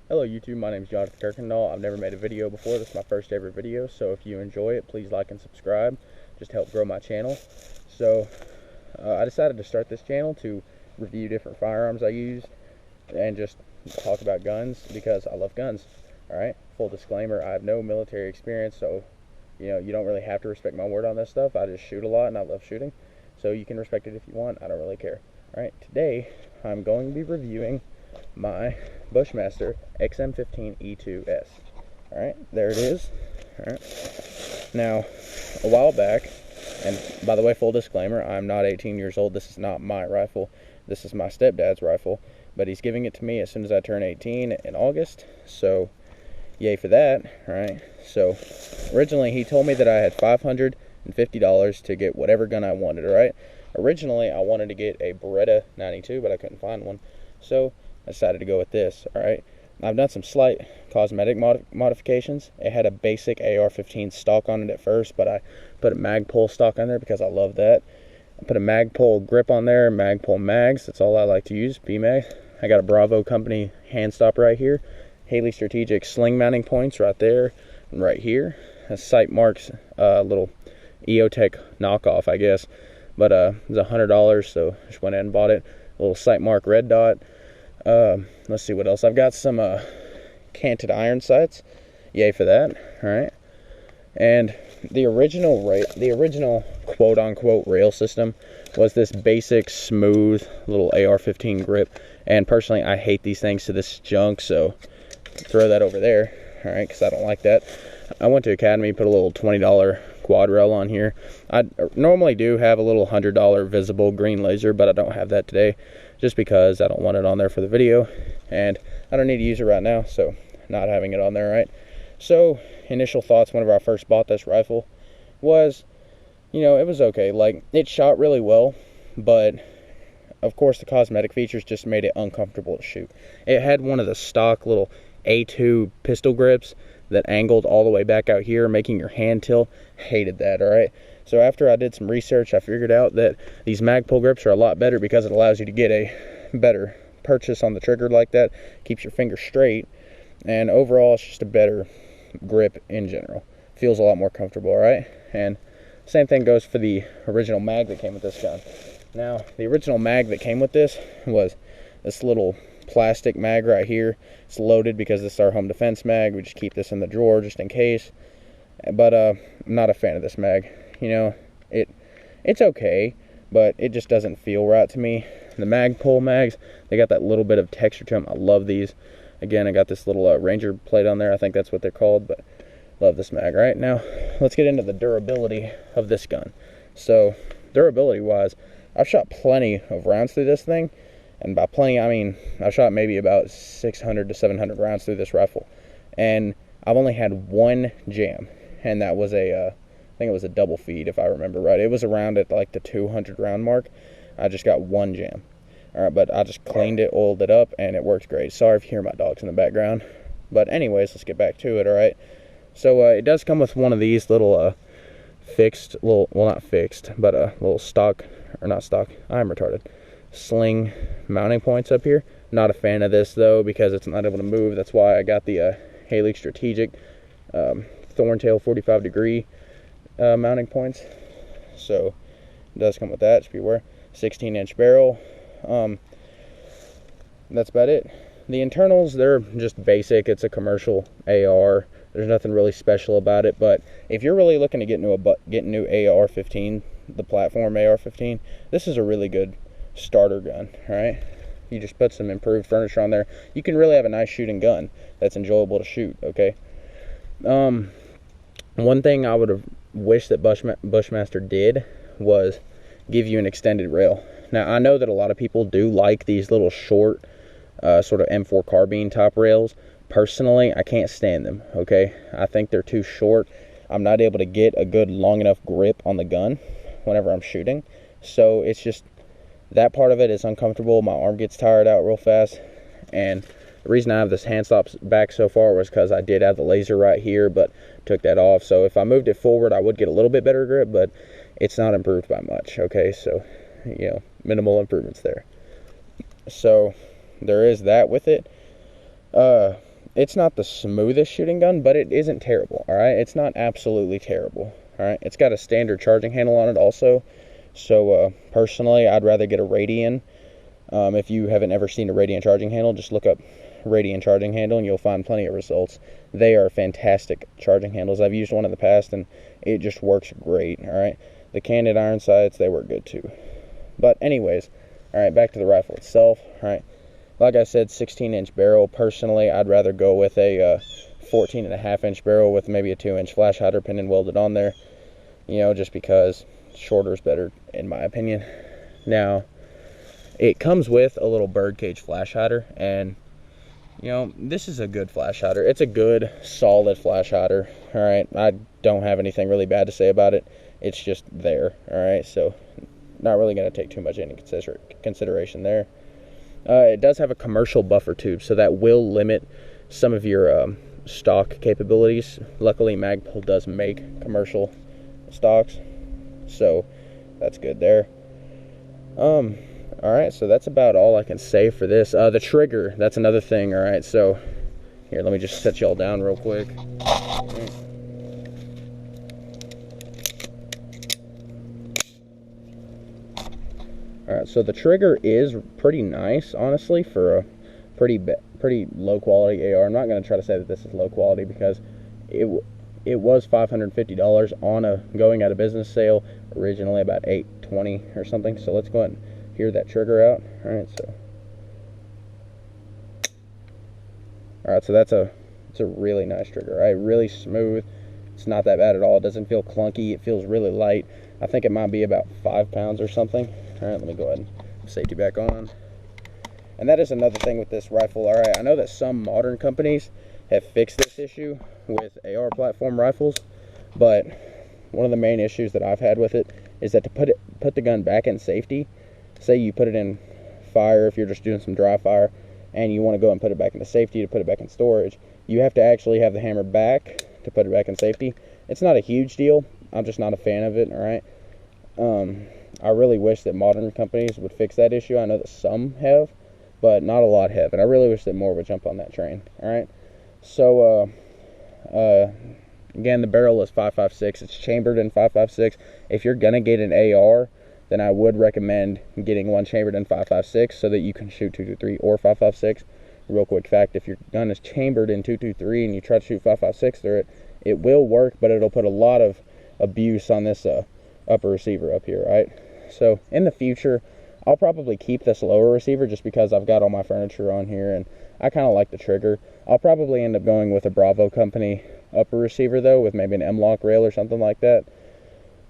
Hello YouTube, my name is Jonathan Kirkendall. I've never made a video before. This is my first ever video, so if you enjoy it, please like and subscribe. Just help grow my channel. So I decided to start this channel to review different firearms I use and just talk about guns because I love guns. Alright, full disclaimer, I have no military experience, so you don't really have to respect my word on this stuff. I just shoot a lot and I love shooting, so you can respect it if you want. I don't really care. Alright, today I'm going to be reviewing my Bushmaster XM-15 E2S. Alright, there it is. Alright, now a while back, and by the way, full disclaimer, I'm not 18 years old. This is not my rifle. This is my stepdad's rifle, but he's giving it to me as soon as I turn 18 in August, so yay for that. Alright, so originally he told me that I had $550 to get whatever gun I wanted. Alright, originally I wanted to get a Beretta 92, but I couldn't find one, so I decided to go with this. Alright, I've done some slight cosmetic modifications. It had a basic AR-15 stock on it at first, but I put a Magpul stock on there because I love that. I put a Magpul grip on there, Magpul mags, that's all I like to use, B-mags. I got a Bravo company hand stop right here, Haley Strategic sling mounting points right there and right here. A Sight Marks little EOTech knockoff, I guess, but it was $100, so I just went ahead and bought it. A little Sight Mark red dot. Let's see what else. I've got some canted iron sights. Yay for that. Alright. And the original quote-unquote rail system was this basic, smooth little AR-15 grip. And personally, I hate these things to this junk, so throw that over there. Alright, because I don't like that. I went to Academy, put a little $20 quad rail on here. I normally do have a little $100 visible green laser, but I don't have that today just because I don't want it on there for the video and I don't need to use it right now, so not having it on there. Right, so initial thoughts whenever I first bought this rifle was, it was okay. Like, it shot really well, but of course the cosmetic features just made it uncomfortable to shoot. It had one of the stock little A2 pistol grips that angled all the way back out here, making your hand tilt. Hated that. All right, so after I did some research, I figured out that these Magpul grips are a lot better because it allows you to get a better purchase on the trigger like that, keeps your finger straight, and overall it's just a better grip in general. Feels a lot more comfortable. All right, and same thing goes for the original mag that came with this gun. Now, the original mag that came with this was this little plastic mag right here. It's loaded because this is our home defense mag. We just keep this in the drawer just in case, but I'm not a fan of this mag. It's okay, but it just doesn't feel right to me. The Magpul mags, they got that little bit of texture to them. I love these. Again, I got this little Ranger plate on there. I think that's what they're called, but love this mag. Right, now let's get into the durability of this gun. So durability wise, I've shot plenty of rounds through this thing. And by plenty, I mean, I've shot maybe about 600 to 700 rounds through this rifle. And I've only had one jam. And that was I think it was a double feed, if I remember right. It was around at like the 200 round mark. I just got one jam. Alright, but I just cleaned it, oiled it up, and it worked great. Sorry if you hear my dogs in the background. But anyways, let's get back to it, alright? So it does come with one of these little fixed, well not fixed, but a little stock, or not stock, I'm retarded, sling mounting points up here. Not a fan of this though because it's not able to move. That's why I got the Haley Strategic Thorntail 45 degree mounting points. So it does come with that, just be aware. 16-inch barrel. That's about it. The internals, they're just basic. It's a commercial AR. There's nothing really special about it, but if you're really looking to get new AR-15, the platform AR-15, this is a really good starter gun. All right, you just put some improved furniture on there, you can really have a nice shooting gun that's enjoyable to shoot. Okay, one thing I would have wished that Bushmaster did was give you an extended rail. Now I know that a lot of people do like these little short sort of M4 carbine top rails. Personally, I can't stand them. Okay, I think they're too short. I'm not able to get a good long enough grip on the gun whenever I'm shooting, so it's just that part of it is uncomfortable. My arm gets tired out real fast, and the reason I have this hand stops back so far was because I did have the laser right here, but took that off. So if I moved it forward, I would get a little bit better grip, but it's not improved by much. Okay, so minimal improvements there. So there is that with it. it's not the smoothest shooting gun, but it isn't terrible, all right? It's not absolutely terrible, all right? It's got a standard charging handle on it also. So personally, I'd rather get a Radian. If you haven't ever seen a Radian charging handle, just look up Radian charging handle and you'll find plenty of results. They are fantastic charging handles. I've used one in the past and it just works great, all right? The candid iron sights, they work good too. But anyways, all right, back to the rifle itself, all right? Like I said, 16-inch barrel. Personally, I'd rather go with a 14.5-inch barrel with maybe a 2-inch flash hider pin and welded on there, you know, just because shorter is better in my opinion. Now, it comes with a little birdcage flash hider, and you know, this is a good flash hider. It's a good, solid flash hider, all right? I don't have anything really bad to say about it. It's just there, all right? So, not really going to take too much into consideration there. It does have a commercial buffer tube, so that will limit some of your stock capabilities. Luckily, Magpul does make commercial stocks, so that's good there. Alright, so that's about all I can say for this. The trigger, that's another thing, alright, so here, let me just set y'all down real quick. Alright, so the trigger is pretty nice, honestly, for a pretty low quality AR. I'm not going to try to say that this is low quality because it was $550 on a going out of business sale, originally about $820 or something. So let's go ahead and hear that trigger out. Alright, so it's a really nice trigger, right? Really smooth. It's not that bad at all. It doesn't feel clunky. It feels really light. I think it might be about 5 pounds or something. Alright, let me go ahead and put safety back on. And that is another thing with this rifle. Alright, I know that some modern companies have fixed this issue with AR platform rifles, but one of the main issues that I've had with it is that to put the gun back in safety, say you put it in fire if you're just doing some dry fire, and you want to go and put it back into safety to put it back in storage, you have to actually have the hammer back to put it back in safety. It's not a huge deal. I'm just not a fan of it, alright? I really wish that modern companies would fix that issue. I know that some have, but not a lot have, and I really wish that more would jump on that train, alright? So, again, the barrel is 5.56. It's chambered in 5.56. If you're gonna get an AR, then I would recommend getting one chambered in 5.56 so that you can shoot 223 or 5.56. Real quick fact, if your gun is chambered in 223 and you try to shoot 5.56 through it, it will work, but it'll put a lot of abuse on this upper receiver up here, right? So in the future, I'll probably keep this lower receiver just because I've got all my furniture on here and I kind of like the trigger. I'll probably end up going with a Bravo company upper receiver though, with maybe an M-LOK rail or something like that.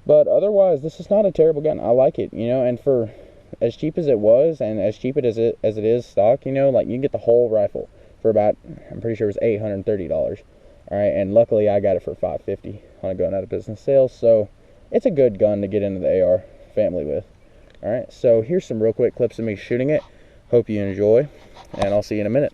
But otherwise, this is not a terrible gun. I like it, you know, and for as cheap as it was and as cheap as it is stock, you know, like you can get the whole rifle for about, I'm pretty sure it was $830. All right, and luckily I got it for $550 on a going out of business sale. So it's a good gun to get into the AR family with. All right, so here's some real quick clips of me shooting it. Hope you enjoy, and I'll see you in a minute.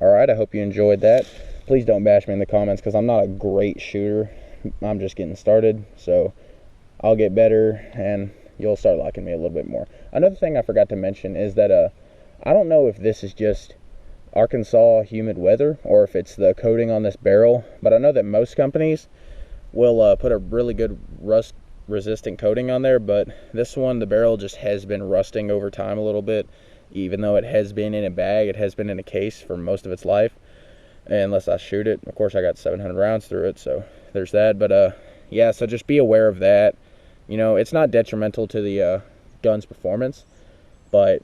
Alright, I hope you enjoyed that. Please don't bash me in the comments because I'm not a great shooter. I'm just getting started, so I'll get better and you'll start liking me a little bit more. Another thing I forgot to mention is that I don't know if this is just Arkansas humid weather or if it's the coating on this barrel, but I know that most companies will put a really good rust resistant coating on there, but this one, the barrel just has been rusting over time a little bit. Even though it has been in a bag, it has been in a case for most of its life, unless I shoot it. Of course, I got 700 rounds through it, so there's that. But yeah, so just be aware of that. You know, it's not detrimental to the gun's performance, but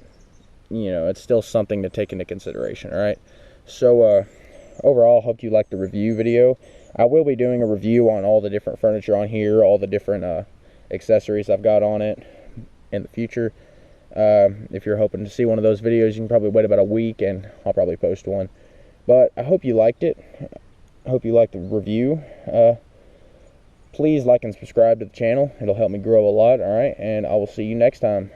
you know, it's still something to take into consideration. All right, so overall, hope you liked the review video. I will be doing a review on all the different furniture on here, all the different accessories I've got on it in the future. If you're hoping to see one of those videos, you can probably wait about a week and I'll probably post one. But I hope you liked it. I hope you liked the review. please like and subscribe to the channel. It'll help me grow a lot. All right, and I will see you next time.